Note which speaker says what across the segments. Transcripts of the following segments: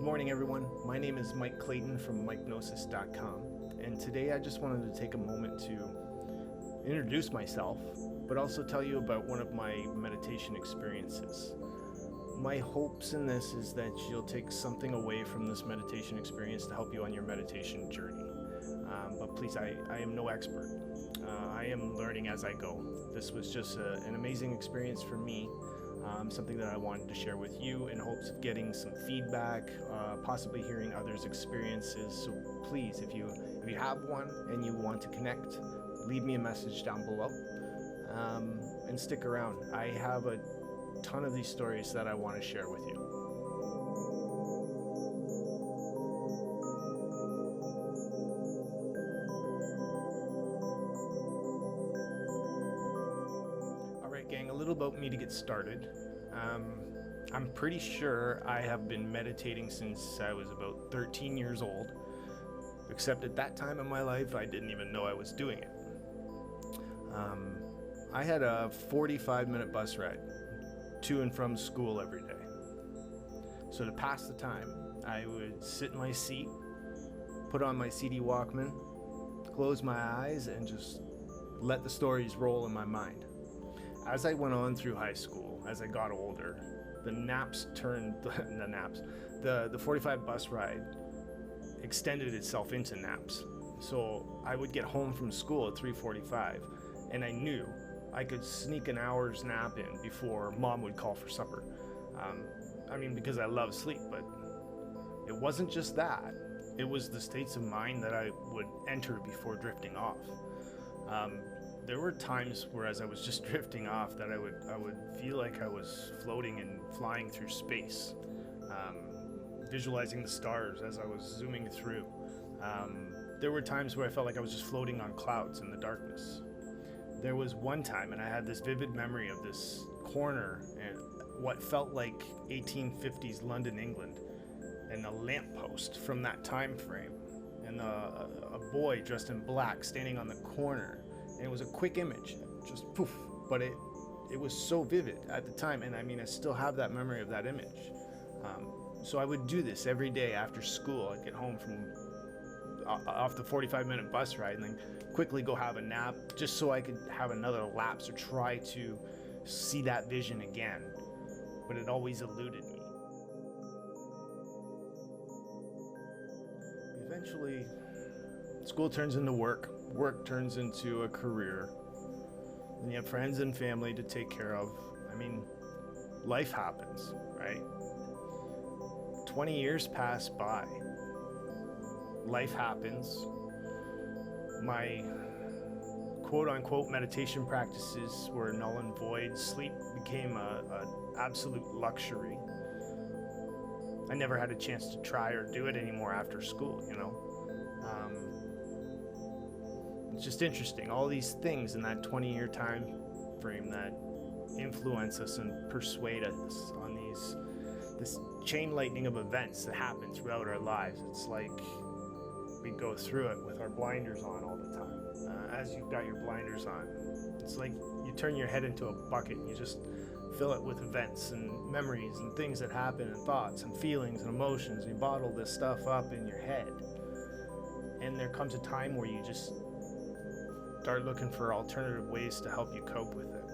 Speaker 1: Good morning, everyone. My name is Mike Clayton from MikeGnosis.com, and today I just wanted to take a moment to introduce myself, but also tell you about one of my meditation experiences. My hopes in this is that you'll take something away from this meditation experience to help you on your meditation journey. But please, I am no expert. I am learning as I go. This was just an amazing experience for me. Something that I wanted to share with you in hopes of getting some feedback, possibly hearing others' experiences. So please, if you have one and you want to connect, leave me a message down below, and stick around. I have a ton of these stories that I want to share with you. Alright gang, a little about me to get started. I'm pretty sure I have been meditating since I was about 13 years old, except at that time in my life I didn't even know I was doing it. I had a 45-minute bus ride to and from school every day. So to pass the time, I would sit in my seat, put on my CD Walkman, close my eyes, and just let the stories roll in my mind. As I went on through high school, as I got older, the 45 bus ride extended itself into naps. So I would get home from school at 3:45, and I knew I could sneak an hour's nap in before mom would call for supper. Because I love sleep, but it wasn't just that. It was the states of mind that I would enter before drifting off. There were times where as I was just drifting off that I would feel like I was floating and flying through space, visualizing the stars as I was zooming through. There were times where I felt like I was just floating on clouds in the darkness. There was one time, and I had this vivid memory of this corner and what felt like 1850s London, England, and a lamppost from that time frame, and a boy dressed in black standing on the corner. And it was a quick image, just poof, but it was so vivid at the time, and I still have that memory of that image. So I would do this every day after school. I'd get home from off the 45-minute bus ride and then quickly go have a nap, just so I could have another lapse or try to see that vision again, but it always eluded me. Eventually, school turns into work turns into a career, and you have friends and family to take care of. Life happens, right? 20 years pass by. Life happens. My quote-unquote meditation practices were null and void. Sleep became a absolute luxury. I never had a chance to try or do it anymore after school, It's just interesting, all these things in that 20-year time frame that influence us and persuade us on this chain lightning of events that happen throughout our lives. It's like we go through it with our blinders on all the time. As you've got your blinders on, it's like you turn your head into a bucket and you just fill it with events and memories and things that happen and thoughts and feelings and emotions. You bottle this stuff up in your head, and there comes a time where you just start looking for alternative ways to help you cope with it.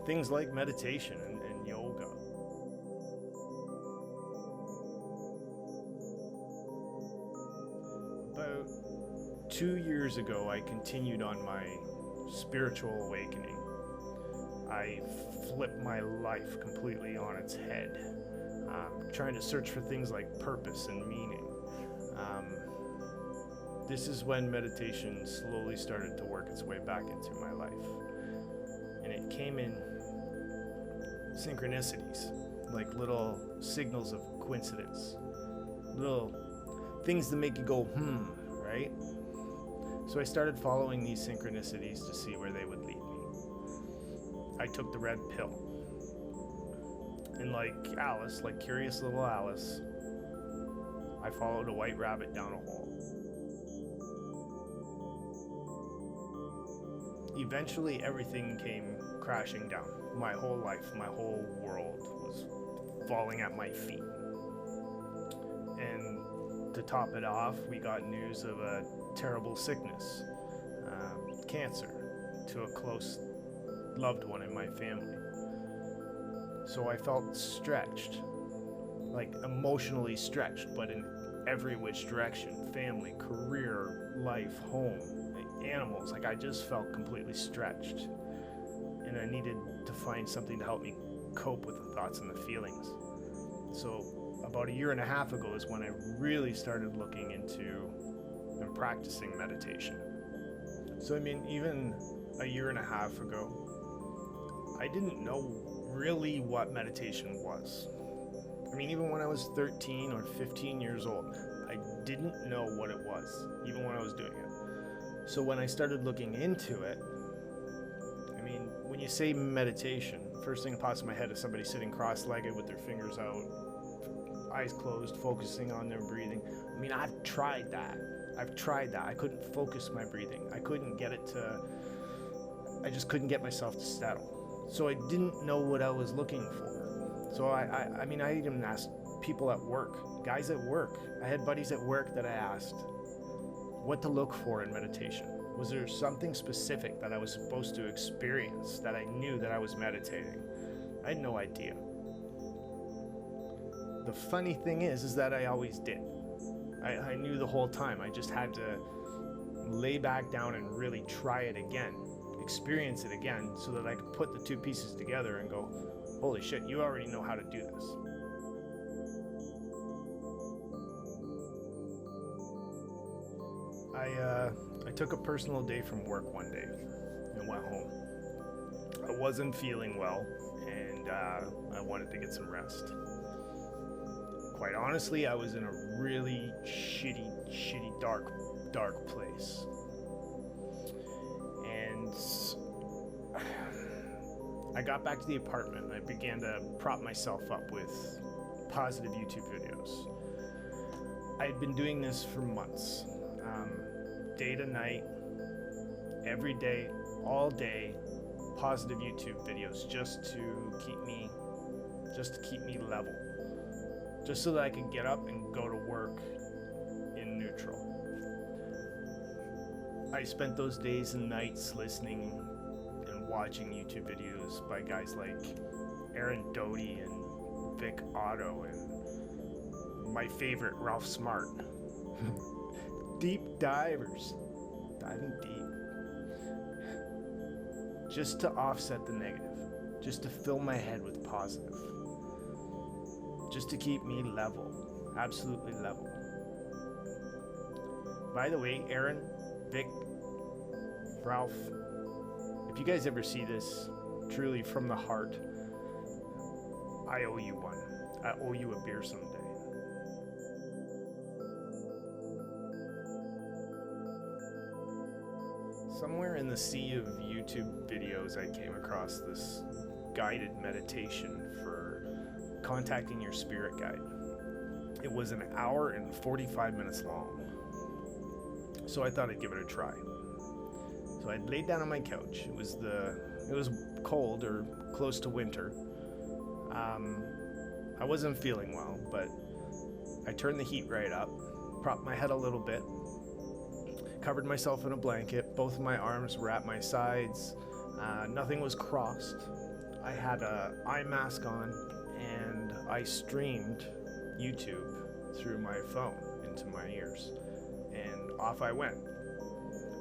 Speaker 1: Things like meditation and yoga. About 2 years ago, I continued on my spiritual awakening. I flipped my life completely on its head, trying to search for things like purpose and meaning. This is when meditation slowly started to work its way back into my life. And it came in synchronicities, like little signals of coincidence, little things that make you go, right? So I started following these synchronicities to see where they would lead me. I took the red pill. And like curious little Alice, I followed a white rabbit down a hole. Eventually, everything came crashing down. My whole life, my whole world was falling at my feet. And to top it off, we got news of a terrible sickness, cancer, to a close loved one in my family. So I felt stretched, like emotionally stretched, but in every which direction: family, career, life, home, animals. Like, I just felt completely stretched, and I needed to find something to help me cope with the thoughts and the feelings. So about a year and a half ago is when I really started looking into and practicing meditation. So I mean, even a year and a half ago, I didn't know really what meditation was. I mean, even when I was 13 or 15 years old, I didn't know what it was, even when I was doing it. So when I started looking into it, I mean, when you say meditation, first thing that pops in my head is somebody sitting cross-legged with their fingers out, eyes closed, focusing on their breathing. I mean, I've tried that. I couldn't focus my breathing. I just couldn't get myself to settle. So I didn't know what I was looking for. So I mean, I even asked people at work, guys at work. I had buddies at work that I asked what to look for in meditation. Was there something specific that I was supposed to experience that I knew that I was meditating? I had no idea. The funny thing is that I always did. I knew the whole time. I just had to lay back down and really try it again, experience it again, so that I could put the two pieces together and go, holy shit, you already know how to do this. I took a personal day from work one day and went home. I wasn't feeling well, and I wanted to get some rest. Quite honestly, I was in a really shitty, dark place. And I got back to the apartment and I began to prop myself up with positive YouTube videos. I had been doing this for months, day to night, every day, all day, positive YouTube videos just to keep me level, just so that I could get up and go to work in neutral. I spent those days and nights listening and watching YouTube videos by guys like Aaron Doty and Vic Otto and my favorite, Ralph Smart. Deep divers, diving deep. Just to offset the negative, just to fill my head with positive, just to keep me level, absolutely level. By the way, Aaron, Vic, Ralph, if you guys ever see this, truly from the heart, I owe you one. I owe you a beer someday. Somewhere in the sea of YouTube videos, I came across this guided meditation for contacting your spirit guide. It was an hour and 45 minutes long. So I thought I'd give it a try. So I laid down on my couch. It was cold or close to winter. I wasn't feeling well, but I turned the heat right up, propped my head a little bit, covered myself in a blanket. Both of my arms were at my sides. Nothing was crossed. I had an eye mask on, and I streamed YouTube through my phone into my ears, and off I went.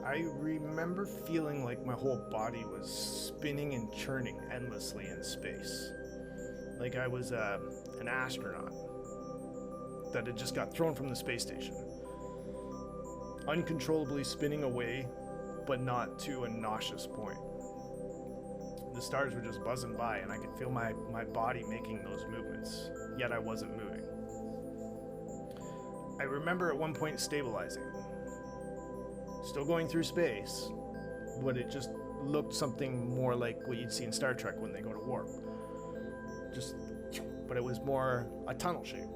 Speaker 1: I remember feeling like my whole body was spinning and churning endlessly in space, like I was an astronaut that had just got thrown from the space station, uncontrollably spinning away, but not to a nauseous point. The stars were just buzzing by, and I could feel my body making those movements, yet I wasn't moving. I remember at one point stabilizing, still going through space, but it just looked something more like what you'd see in Star Trek when they go to warp. But it was more a tunnel shape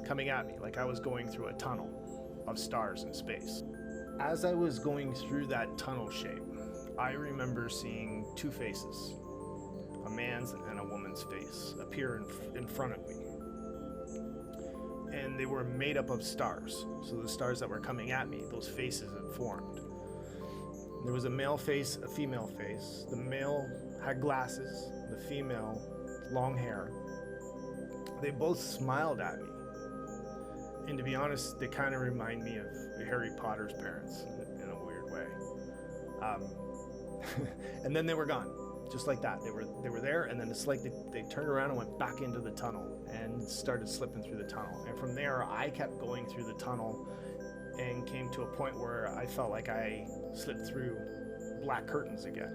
Speaker 1: coming at me, like I was going through a tunnel of stars in space. As I was going through that tunnel shape, I remember seeing two faces, a man's and a woman's face, appear in front of me. and they were made up of stars. So the stars that were coming at me, those faces had formed. There was a male face, a female face. The male had glasses, the female, long hair. They both smiled at me. And to be honest, they kind of remind me of Harry Potter's parents in a weird way. And then they were gone, just like that. They were there, and then it's like they turned around and went back into the tunnel and started slipping through the tunnel. And from there, I kept going through the tunnel and came to a point where I felt like I slipped through black curtains again.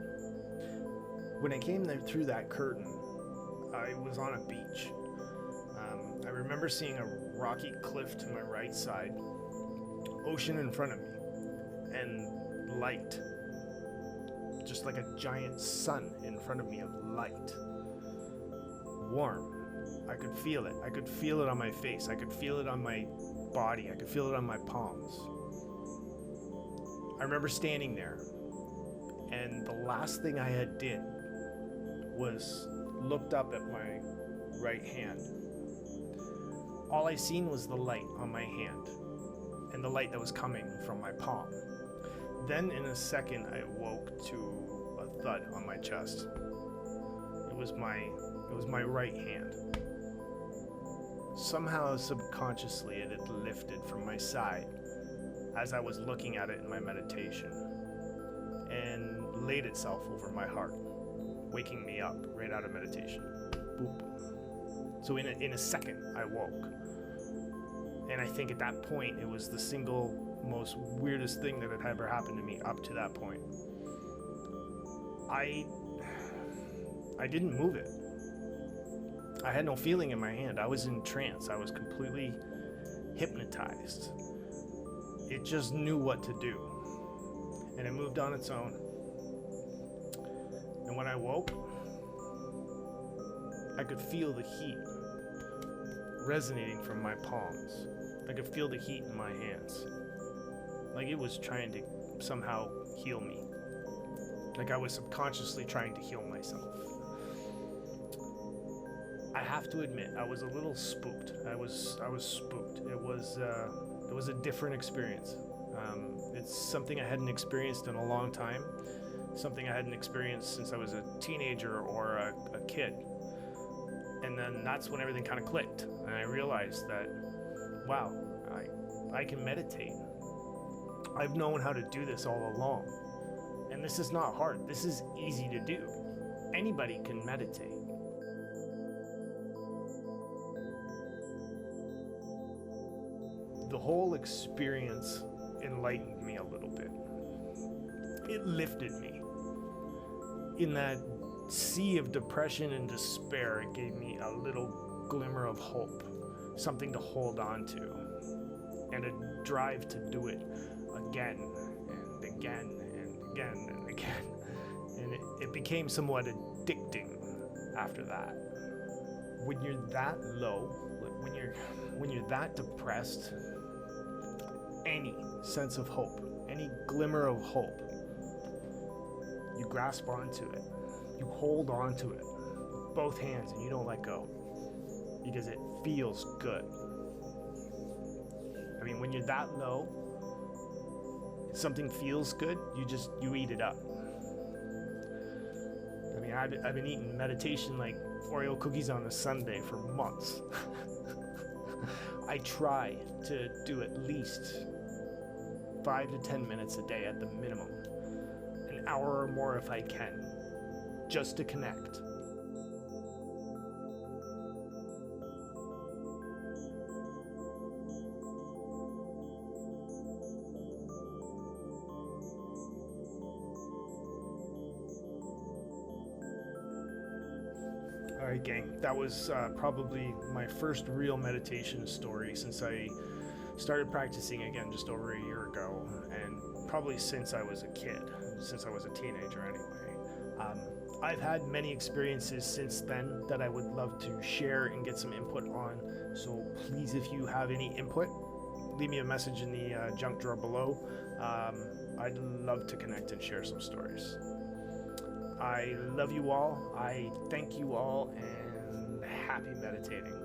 Speaker 1: When I came there through that curtain, I was on a beach. I remember seeing a rocky cliff to my right side, ocean in front of me, and light. Just like a giant sun in front of me of light. Warm. I could feel it. I could feel it on my face. I could feel it on my body. I could feel it on my palms. I remember standing there, and the last thing I had did was looked up at my right hand. All I seen was the light on my hand, and the light that was coming from my palm. Then in a second, I woke to a thud on my chest. It was my right hand. Somehow, subconsciously, it had lifted from my side as I was looking at it in my meditation, and laid itself over my heart, waking me up right out of meditation. Boop. So in a second, I woke. And I think at that point, it was the single most weirdest thing that had ever happened to me up to that point. I didn't move it. I had no feeling in my hand. I was in trance. I was completely hypnotized. It just knew what to do. And it moved on its own. And when I woke, I could feel the heat resonating from my palms. I could feel the heat in my hands. Like it was trying to somehow heal me. Like I was subconsciously trying to heal myself. I have to admit, I was a little spooked. I was spooked. It was a different experience. It's something I hadn't experienced in a long time. Something I hadn't experienced since I was a teenager or a kid. And then that's when everything kind of clicked. And I realized that, wow, I can meditate. I've known how to do this all along. And this is not hard. This is easy to do. Anybody can meditate. The whole experience enlightened me a little bit. It lifted me. In that sea of depression and despair, it gave me a little glimmer of hope, something to hold on to, and a drive to do it again and again and again and again. And it became somewhat addicting after that. When you're that low, when you're that depressed, any sense of hope, any glimmer of hope, you grasp onto it. You hold on to it with both hands and you don't let go because it feels good. I mean, when you're that low, something feels good, you eat it up. I mean, I've been eating meditation like Oreo cookies on a Sunday for months. I try to do at least 5 to 10 minutes a day at the minimum, an hour or more if I can, just to connect. Alright gang, that was probably my first real meditation story since I started practicing again just over a year ago, and probably since I was a kid, since I was a teenager anyway. I've had many experiences since then that I would love to share and get some input on, so please, if you have any input, leave me a message in the junk drawer below. I'd love to connect and share some stories. I love you all, I thank you all, and happy meditating.